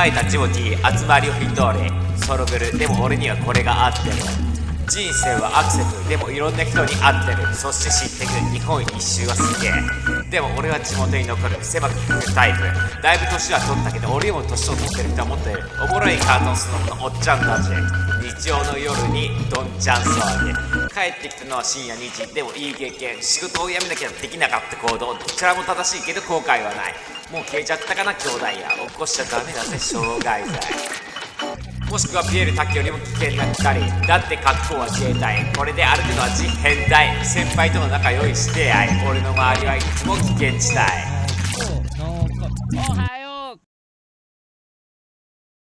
えたジモティー集まりを一通りソログルでも俺にはこれが合ってる。人生はアクセルでもいろんな人に会ってる。そして知ってく日本一周はすげえ。でも俺は地元に残る狭く聞くタイプ。だいぶ年は取ったけど俺よりも年を取ってる人は持ってる。おもろいカートンスノブのおっちゃんたち。日曜の夜にどんちゃん騒ぎ。帰ってきたのは深夜2時。でもいい経験。仕事を辞めなきゃできなかった行動。どちらも正しいけど後悔はない。もう消えちゃったかな兄弟や。起こしちゃダメだぜ傷害罪。もしくはピエール滝よりも危険な光。だって格好は自衛隊。これで歩くのは実変態。先輩との仲良いして合い。俺の周りはいつも危険地帯。